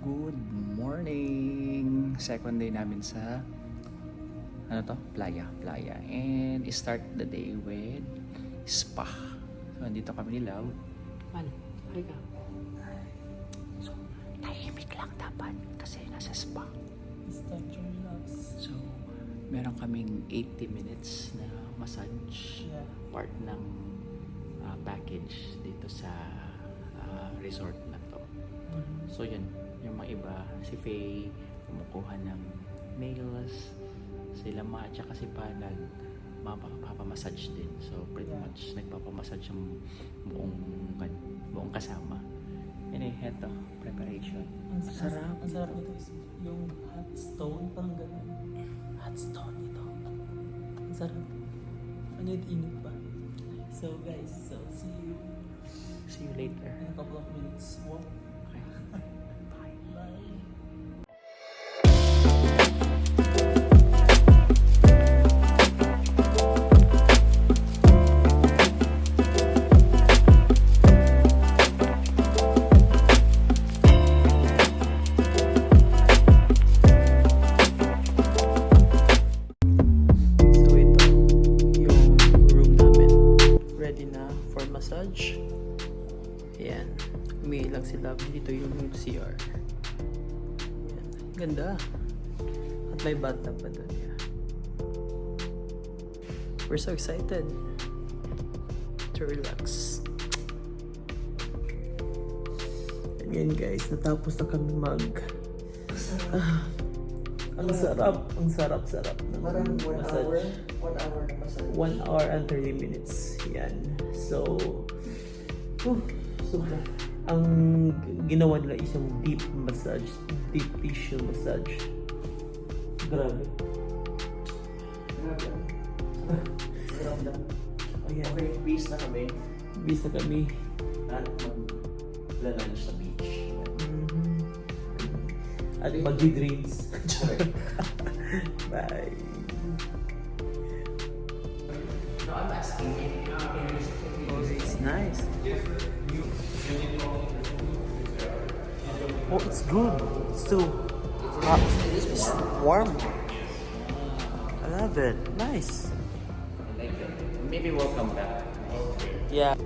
Good morning! Second day namin sa Playa. And start the day with spa. So, andito kami ni Lau. Halika. So, tahimik lang dapat kasi nasa spa. Start to relax. So, meron kaming 80 minutes na massage. Yeah. Part ng package dito sa resort na to. So, yun. Yung mga iba, si Faye, kumukuha ng nails, sila Ma, at saka si Pa, magpapamassage din. So, pretty much, nagpapamassage yung buong kasama. Yun heto, preparation. Ang sarap. Ang sarap nito is yung hot stone, parang gano'n. Hot stone ito. Ang sarap. Ano yung init pa? So guys, See you later. in a couple of minutes walk. Okay. Bye. Bye. So ito yung room namin. Ready na for massage. Ayan. Umiilang si Love. Dito yung CR. Ayan. Ganda. At may bathtub pa doon. Yeah. We're so excited to relax. Ayan guys, natapos na kami ang sarap ng Parang 1 massage. hour na massage. 1 hour and 30 minutes. Yan. So, sobra. Ang ginawa nila isang deep massage, deep tissue massage. Grabe. Grabe. Sarap lang. Ayan. Okay, peace na kami. Bis na kami. At mag-lunch sa beach. At mag-drinks. Bye. No, I'm asking Oh, it's nice. Oh, it's good. It's too hot. It's warm. I love it. Nice. Like it. Maybe we'll come back. Yeah.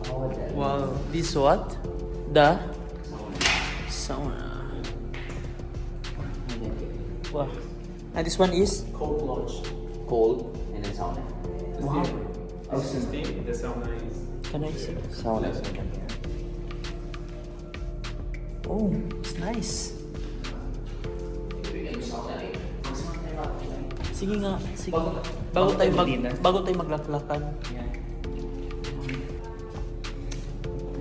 Oh, then. Wow. This what? The sauna. Wow. And this one is Cold plunge. Cold and then sauna. wow. The steam, the sauna is Can I see? Sauna. Oh, it's nice. Sige nga, sige. Bago tayo maglaklakan. Yeah.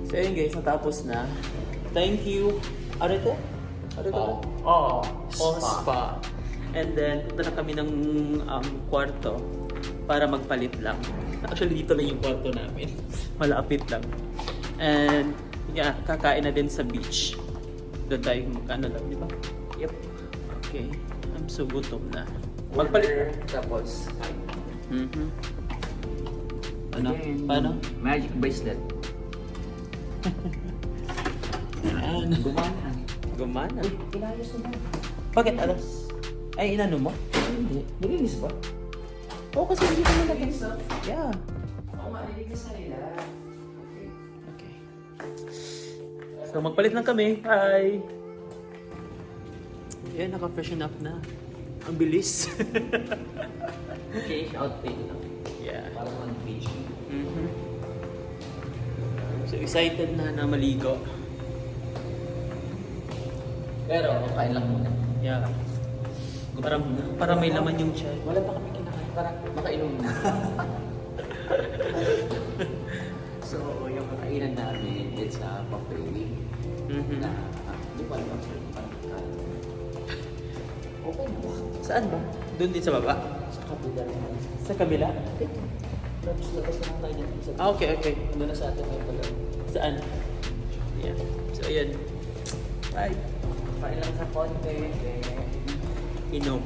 So yun guys, natapos na. Thank you. Arete? Oh, Spa. And then, punta na kami ng kwarto para magpalit lang. Actually, dito lang yung kwarto namin. Malapit lang. And, yeah, kakain na din sa beach. Doon tayo magkano lang, di ba? Yep. Okay. I'm so gutom na. Magpalit. Tapos, Mm-hmm. Ano? again, Paano? Magic bracelet. Yan. Gumana. Gumana. Pinayos na ba? Bakit? Alas? Ay, inano mo? Hindi. Nilinis ba? Oo, kasi hindi ko nalagay. Yeah. Oo nga, nilinis na nila. Okay. Okay. So, magpalit lang kami. Hi! Yan, naka-freshen up na. Ang bilis. Okay, outfit lang. Yeah. Parang mag-beach. Mm-hmm. So, excited na maligo. Pero, kain lang muna. Yeah. Para may laman yung chai. Wala pa kami kinakain. Parang makainom na. So, yung kakainan namin, it's a buffet. Mm-hmm. Na, di ba alam kung parang okay na ba? Saan ba? Doon din sa baba? Sa kapila naman. Sa kabila? Tapos labas na lang tayo dyan. Ah, okay, okay. Ano na sa atin may pala. Saan? Yeah. So, ayan. Bye. Kain lang sa konti. Inom.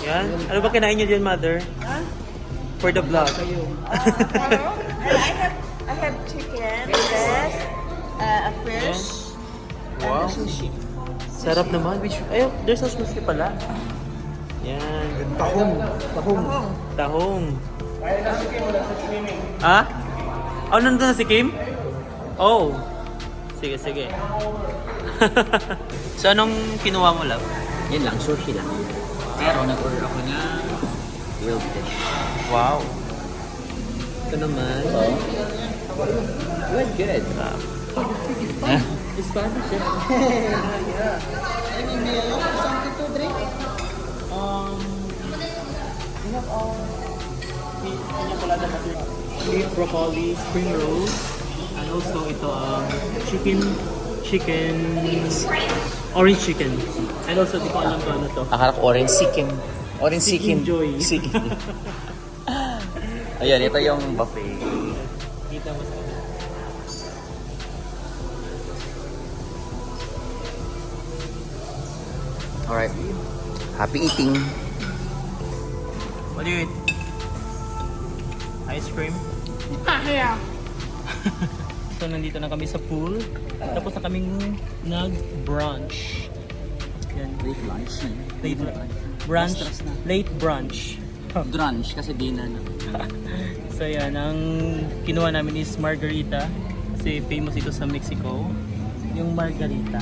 Yan. Ano ba kinain niyo dyan, mother? For the vlog. Hello? I have have chicken, breast, a fish, Wow. and a sushi. Sarap naman. Which, ayun, there's no sushi pala. Yan. Tahong. Ah? Oh, nandun na si Kim? Oh. Sige, sige. So, anong kinuha mo, love? Yan lang, sushi lang. Pero nag-order ako ng grilled fish. Wow. Ito naman. Good, good. Spanish, eh? We have piña colada butter, beef broccoli, spring rolls, and also ito chicken, orange chicken. And also di ko alam kung ano to. Akala ko orange chicken. Orange Chicken joy. Chicken. Ayan, ito yung buffet. Kita mo sa Alright. Happy eating. What do you eat? Ice cream? Yeah. So, nandito na kami sa pool. Tapos na kaming nag-brunch. Yan. Late lunch na Late brunch. Stress na. Late brunch. Brunch kasi dinner na. So, yan. Ang kinuha namin is margarita. Kasi famous ito sa Mexico. Yung margarita.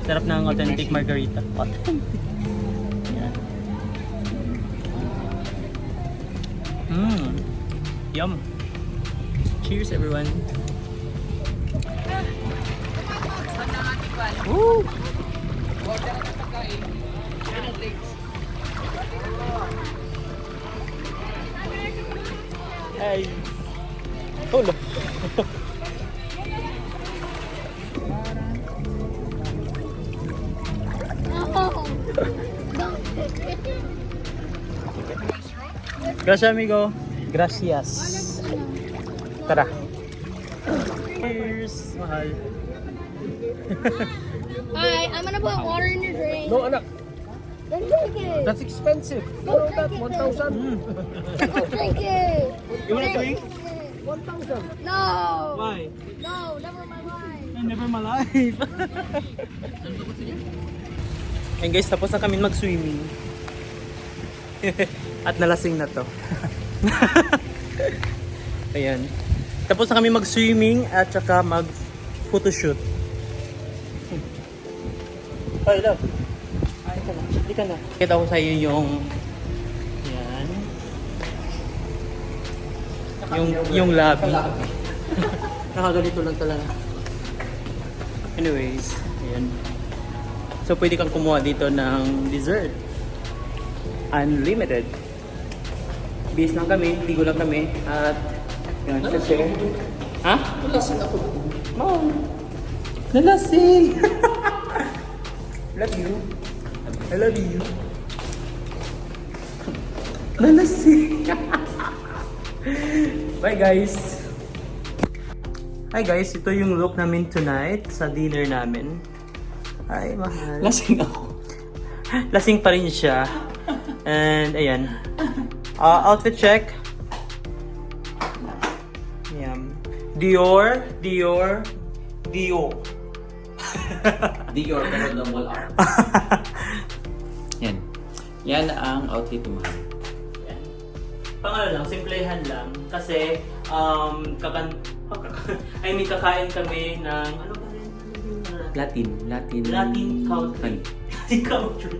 Sarap ng authentic margarita. Authentic. Yan. Yum. Cheers, everyone. Woo! Hey. Oh, no. Gracias, amigo. Gracias. Tara. Cheers, mahal. Hi, I'm gonna put water in your drink. No, anak. Then drink it. That's expensive. Don't drink it. 1,000. Don't drink it. You wanna drink? 1,000. No. Why? No, never in my life. Never in my life. And guys, tapos na kami mag-swimming. At nalasing na to. Ayan. Tapos na kami mag-swimming at saka mag-photoshoot. Hi, love. Ay, ka na. Hindi ka na. Kita ko sa iyo yung... Yan. Yung lobby. Nakagalito lang talaga. Anyways, ayan. So, pwede kang kumuha dito ng dessert. Unlimited. Bis lang kami, ligo lang kami. At, yun, kasi... Ha? Nalasing ako. No. Nalasing! Love you. I love you. Nalasing! Bye guys! Hi guys, ito yung look namin tonight sa dinner namin. Hi, mahal. Lasing ako. Lasing pa rin siya. And ayan. Outfit check. Yan. Dior. Dior pero double R. Yan. Yan ang outfit mo. Yan. Pangalo lang, simplehan lang. Kasi, kakain kami ng, ano ba rin? Latin country. Latin country.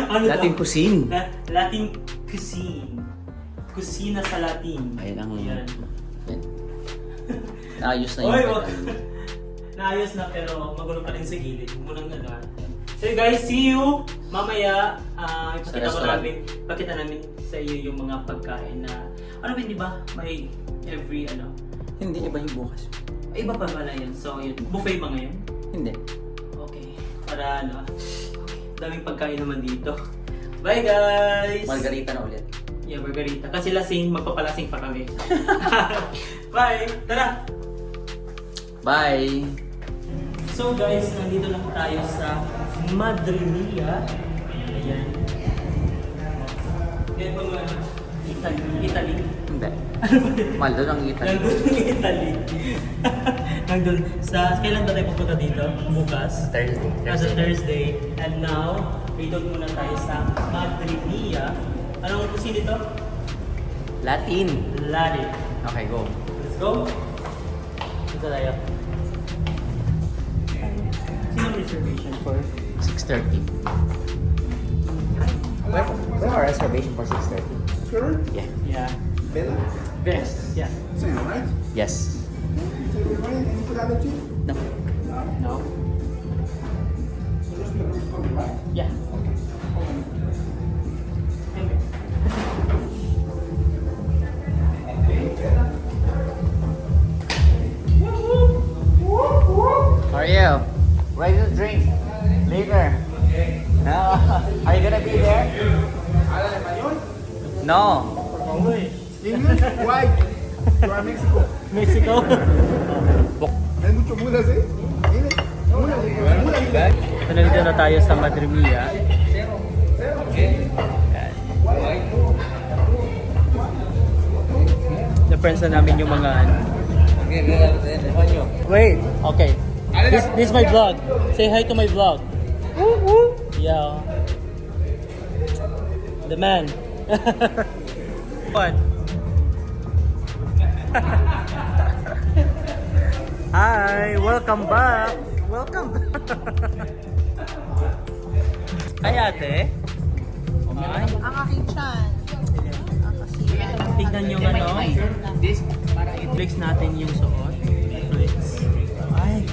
Ano Latin daw? cuisine. Latin cuisine. Kusina sa Latin. Ayan ang... Yan. Yan. Naayos na Oy, yung wag. Naayos na pero magulo pa rin sa gilid. Mulang na. So guys, see you mamaya. Ipakita namin sa iyo yung mga pagkain na ano ba, di ba? May every Hindi, iba yung bukas. iba pa pala yan. So yun, buffet ba ngayon? Hindi. Okay. Para daming pagkain naman dito. Bye guys! Margarita na ulit. Yeah, margarita. Kasi lasing, magpapalasing pa kami. Bye! Tara! Bye! So guys, nandito lang tayo sa Madrileña. Ayan. Yan ba mga Italy? Hindi. Maldo ng Italy. Nandun ng Italy. Nandun kailan ba tayo pupunta dito? Bukas? As a Thursday. And now, waited muna tayo sa Madriguilla. Anong kusina dito? Latin. Latin. Okay, go. Let's go. Ito tayo. Sino reservation for? 6:30. We have a reservation for 6:30. Sure. Yeah. Yeah. Bella? Best. Yeah. Same, right? Yes. So you're going any food allergy? No. No? So just put this on, right? Yeah. Okay. Hold on. Thank you. How are you? Ready to drink? Later. No. Are you gonna be there? No. English? Why? You are Mexico. Mexico. Hay mucho mulas, ¿eh? Dile. Mulas. So, nandito na tayo sa Madriguilla. Na-friends na namin yung mga ano. Wait, okay. This is my vlog. Say hi to my vlog. Yeah. The man. What? Hi, welcome back. Welcome back. Ay, ate. Ay, Ang aking chan. tignan nyo ano. Flex natin yung suot. Flex. Ay,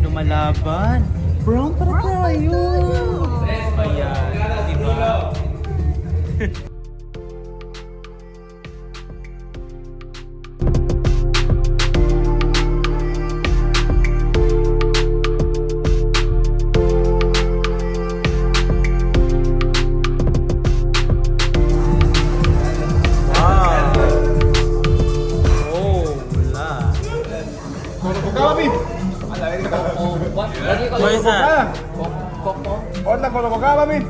lumalaban. Brown para tayo. Ayan, diba? What is that? Hola, colocaba, min.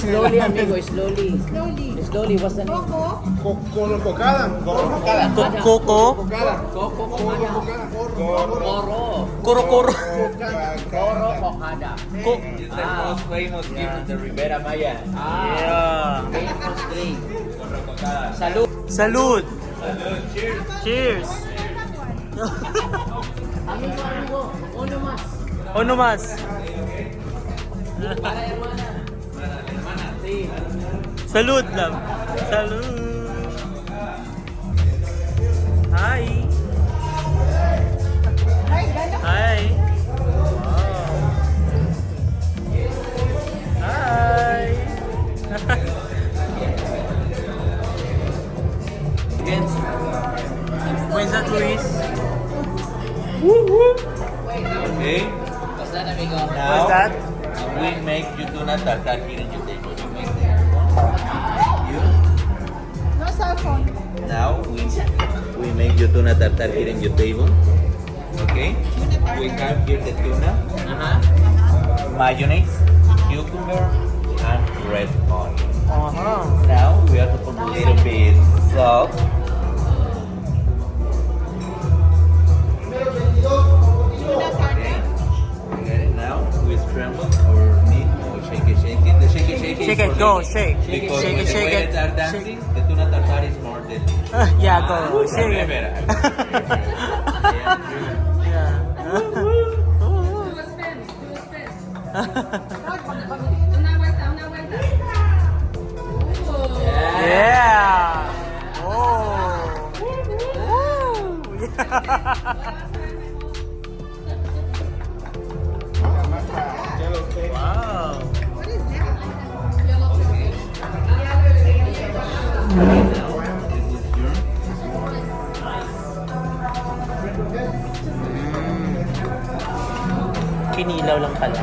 Slowly, amigo, slowly. Slowly, what's the name? Colocada. Coco? Kuro-kuro. Coro Cocada. Most famous gift in the Ribera Maya. Yeah. Famous drink. Salud. Salud. Cheers. Amigo, uno más. Ono mas? Para hermana. Salud lang. Salud. Hi. Hi. Wow. Hi. Where's that, Luis? Okay. What's that, amigo? What's that? We make you tuna tartar here in your table. You make No cell phone. Now we make you tuna tartar here in your table. Okay. We have here the tuna, mayonnaise, cucumber, and red onion. Now we have to put a little bit salt. Okay. You get it? Now we scramble our meat or shake it. The shake it. Shake is it, for go, the- shake. Because Shake when it, the shake waiters it. are dancing, the tuna tartar is more deadly. Yeah, go. Shake it. Rivera. Yeah. Oh. Wow. Kinilaw lang pala.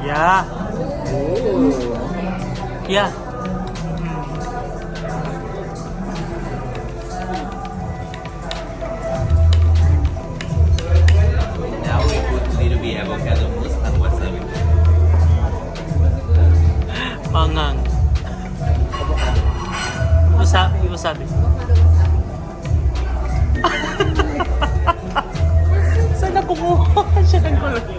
Yeah. Yeah. Now we put a little bit avocado mousse and wasabi. Pangang. Wasabi. Saan na kumuha siya ng kulay?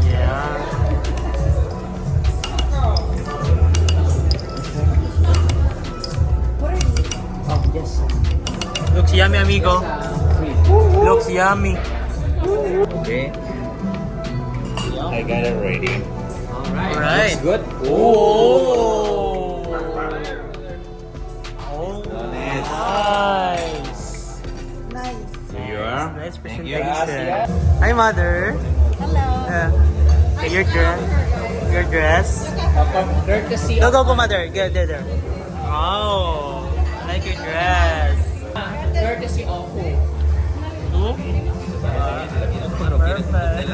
Yeah. Oh, yes. Looks yummy, amigo. Looks yummy. Okay. I got it ready. Alright. Looks good. Oh. Oh, Nice. nice. Here you are. Nice Thank you. presentation. Hi, mother. Hello. Your dress. Your dress. Courtesy Go, mother. Go, there. Oh, I like your dress. Courtesy of who? Who? Perfect.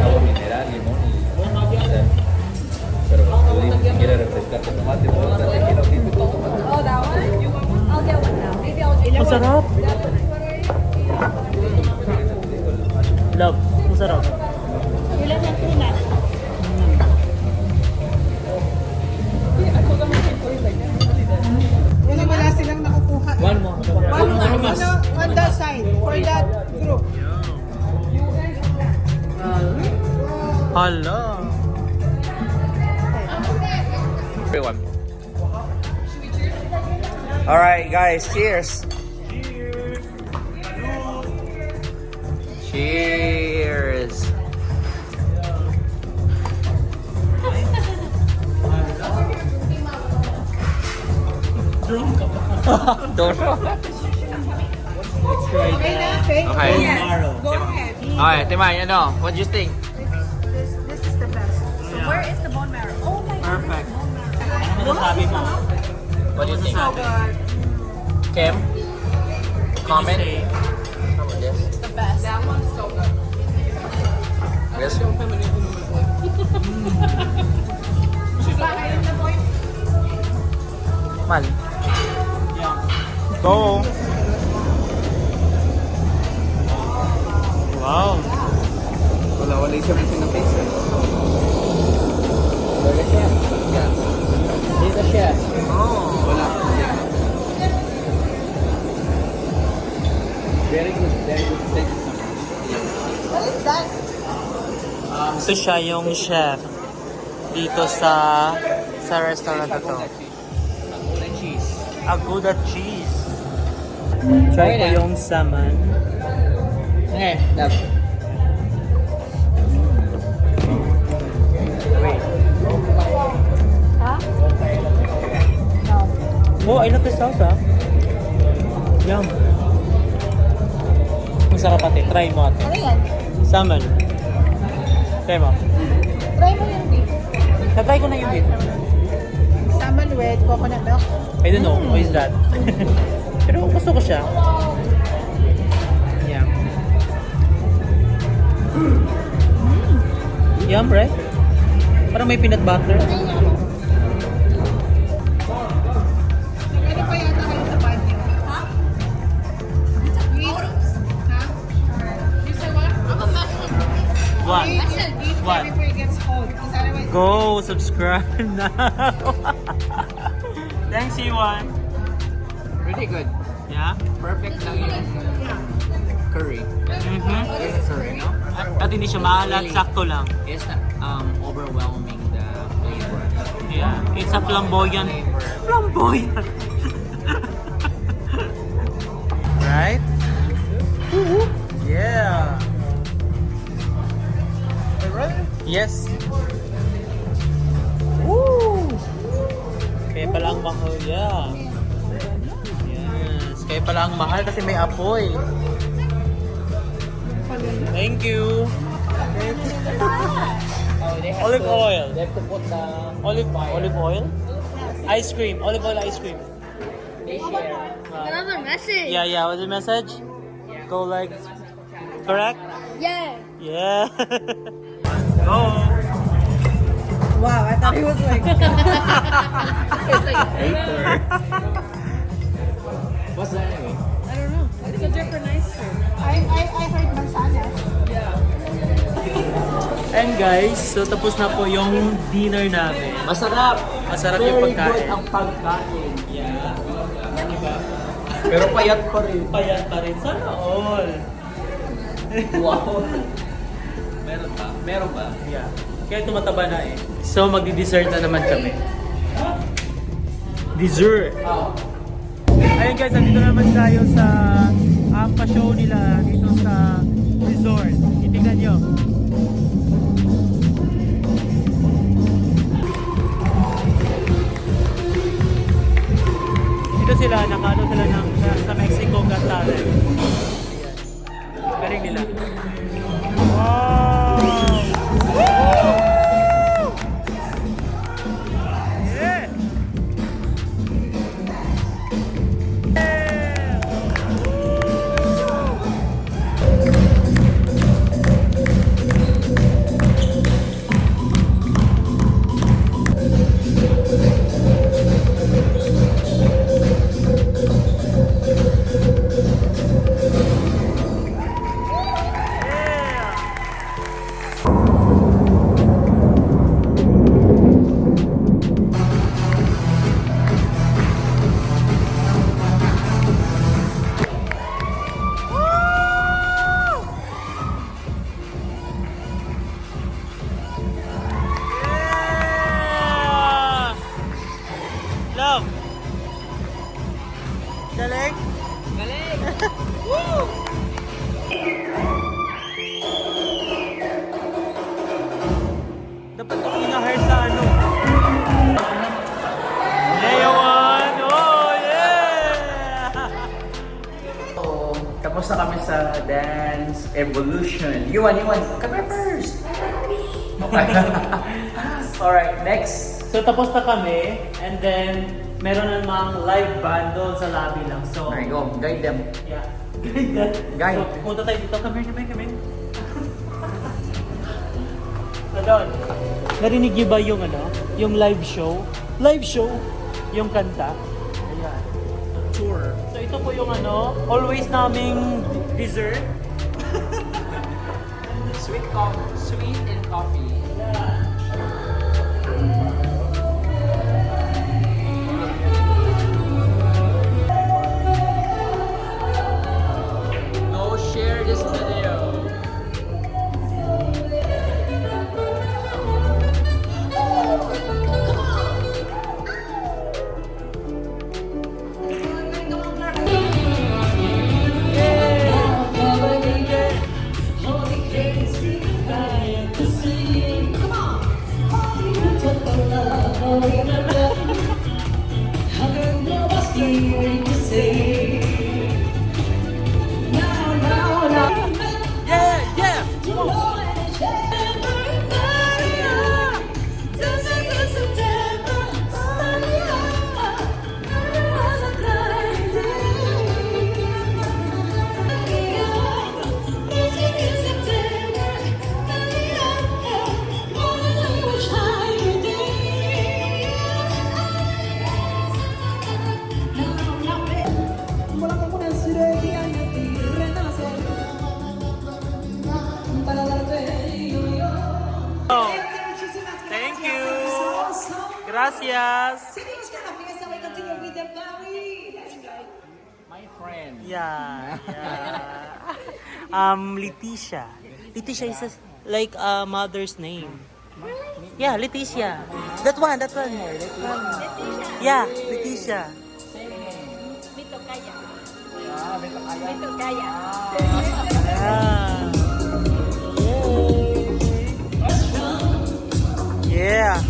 Agua mineral, limón y sal. Pero tú dices que quieres refrescar con tomate, ¿no? O sea, tequila, ojito y todo tomate. Oh, that one? I'll get one now. Maybe I'll get Masarap. Love, masarap. Wala silang nakukuha. One more. On that side, for that group. Hala. Everyone. All right, guys. Cheers. Cheers. Don't. Okay. Go ahead. Okay, Timay, ano? What do you think? This is the best. Where is the bone marrow? Oh my god. Perfect. Ano masasabi mo? What do you think? So good. Kim? Comment? Say, How about this? The best. That one's so good. Yes. Mal. yeah. Go. Wow. Wala yung sabihin na face. Where siya? Dito siya. Oh. Wala. Very good. Very good. Thank you so much. What is that? So siya yung chef dito sa restaurant na to. Aguda cheese. Aguda cheese. Try ko na. yung salmon. Okay, love. Wait. Huh? Oh, I love the sauce ah. Yum. Masarap ate. Try mo ate. Ano yan? Salmon. Try mo. Try mo yung beef. Natry ko na yung beef. Salmon with coconut milk. I don't know. What is that? Pero gusto ko siya. Yeah. Yum, right? Parang may peanut butter. Ano pa yata kayo sa banyo? Ha? Beef? Ha? You say what? I'm a message. What? Beef What? before it gets cold. Because otherwise... Go subscribe now. Thanks, Iwan. Really good. Yeah? Perfect lang yung curry. Mm-hmm. Curry, no? At hindi siya maalat, sakto lang. It's overwhelming the flavor. Yeah, it's a flamboyant. Flamboyant. Right? Yeah. Yes. Woo! Kaya pala ang mahal, yeah. Yes, kaya pala ang mahal kasi may apoy. Thank you. Olive oil. They have to put the... Olive oil? Ice cream. Olive oil ice cream. They share. Another message. Yeah. What's the message? Go like... Correct? Yeah. Yeah. Go. Wow, I thought he was like... What's that anyway? I don't know. It's a different ice cream. I heard mansanas. Yeah. guys, so tapos na po yung dinner namin. Masarap. Masarap yung Very pagkain. good ang pagkain. Yeah. Diba? Pero payat pa rin. Payat pa rin. Sana all. Wow. Meron pa. Meron ba? Yeah. Kaya tumataba na eh. So magdi-dessert na naman kami. Dessert. Ayun guys, nandito na naman tayo sa pa-show nila dito sa resort. Itingnan nyo. Dito sila, nakano sila sa Mexico Got Talent. Ayan. Galing nila. Wow! Yeah! Love! Galing? Galing! Woo! Dapat ako ina-hire sa ano? Leon! Oh, yeah! Tapos na kami sa dance evolution. Yuan. Come here first. Alright, next. So tapos na kami, and then meron namang live band doon sa lobby lang. So, There you go. Guide them. yeah. Guide. So, punta tayo dito. Come here. So, doon. Narinig niyo ba yung ano? Yung live show? Live show? Yung kanta? Ayan. Tour. So, ito po yung ano, always naming dessert. Sweet and coffee. Go share this video. Thank you. Gracias. My friend. Yeah. Leticia. Leticia is like a mother's name. Yeah, Leticia. That one. Yeah, Leticia. Yeah.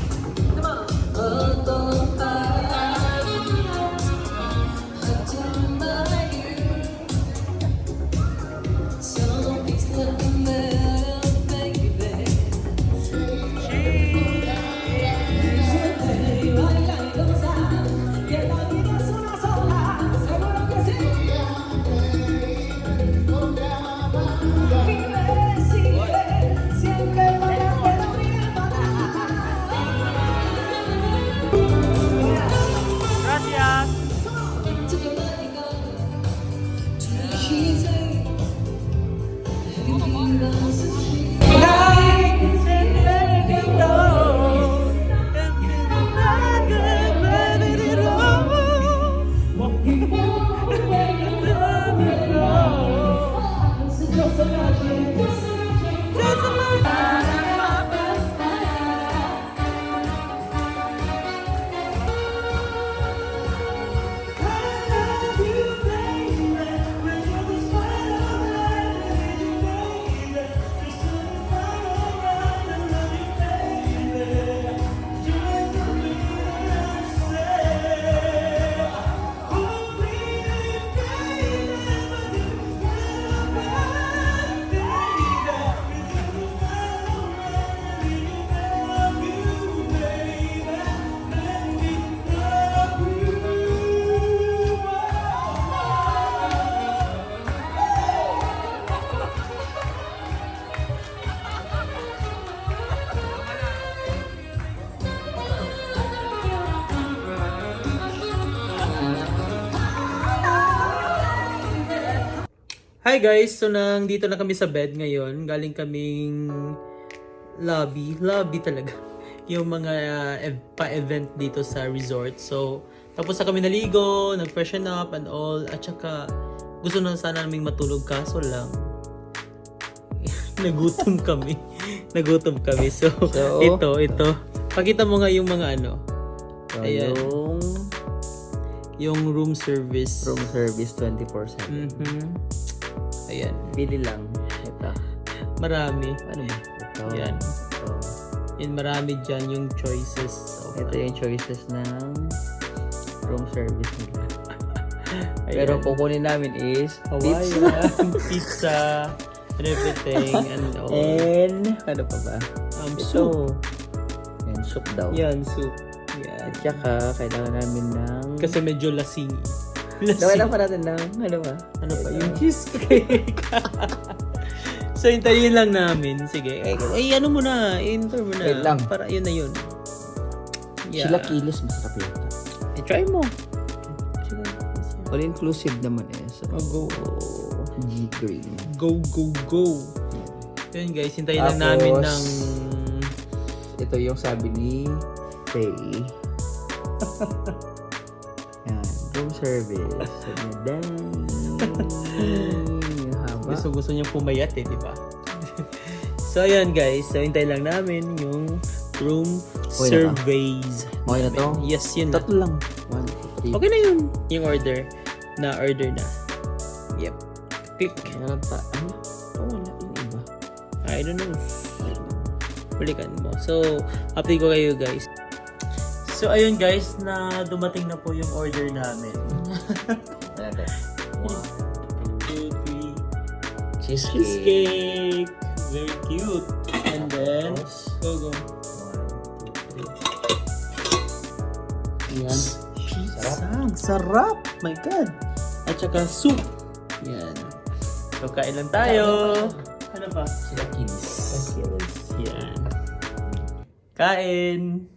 Hi guys! So nandito na kami sa bed ngayon. Galing kaming lobby talaga. Yung mga pa-event dito sa resort. So, tapos na kami naligo, nag-freshen up and all. At saka, gusto na sana naming matulog kaso lang. Nagutom kami. So, ito. Pakita mo nga yung mga ano. So, Ayan. Yung room service. room service 24/7. Mhm. Ayan. Pili lang. Ito. Marami. Ano ba? Ito. Yan. Ito. And marami dyan yung choices. of Ito yung choices ng room service nila. Ayan. Pero kukunin namin is Hawaiian, pizza, and everything. And all. And ano pa ba? Soup. Yan, soup daw. Yan, soup. Yan. At saka, kailangan namin ng... Kasi medyo lasing. Kailangan pa natin ng, ano ba? Ano pa? Yung cheesecake. So, hintayin lang namin. Sige. Ano mo na. Enter mo na. Wait lang. Para yun na yun. Yeah. Sila kilos, masarap yata. Try mo. Sige. All-inclusive naman eh. So, Go. G-Green. Go. Yun guys, hintayin lang Tapos, namin ng... Ito yung sabi ni Faye. Yan, room service. Yung haba. Gusto niya pumayat eh, di ba? So, ayan guys. So, hintayin lang namin yung room Okay na ba? surveys. Okay na to? Yes, yun na. Tatlo lang. 1, 2, 3. Okay na yun. Yung order na. Yep. Click. Meron pa. Ano? Oh, wala yung iba. I don't know. Balikan mo. So, update ko kayo guys. So, ayun guys, na dumating na po yung order namin. Meron. 1, 2, 3. Cheesecake. Cheesecake. Very cute. And then, go. 1, 2, 3. Yan. Pizza. Sarap. My God. At saka soup. Yan. So, kain lang tayo. Ano ba? Sila kinis. Yan. Kain.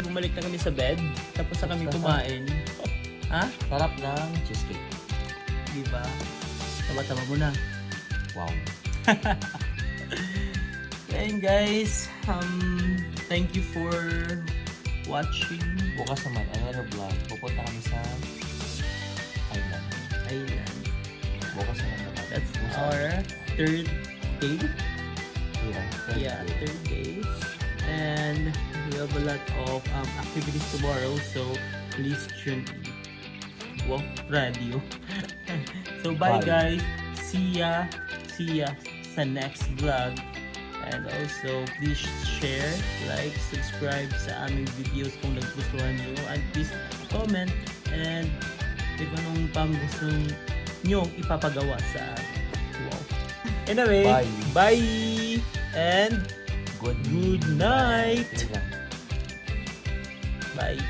Bumalik na kami sa bed. Tapos na kami kumain. Ha? Sarap ng cheesecake. Diba? Tama-tama mo na. Wow. And guys, thank you for watching. Bukas naman, another vlog. Pupunta kami sa Thailand. Island. Bukas naman. That's our third day. Yeah, Third day. And we have a lot of activities tomorrow, so please tune in. Wow, radio. So bye guys. See ya sa next vlog. And also, please share, like, subscribe sa aming videos kung nagustuhan nyo. And please comment and if anong pang gusto nyo ipapagawa sa amin. Wow. Anyway, bye! And good night! Bye!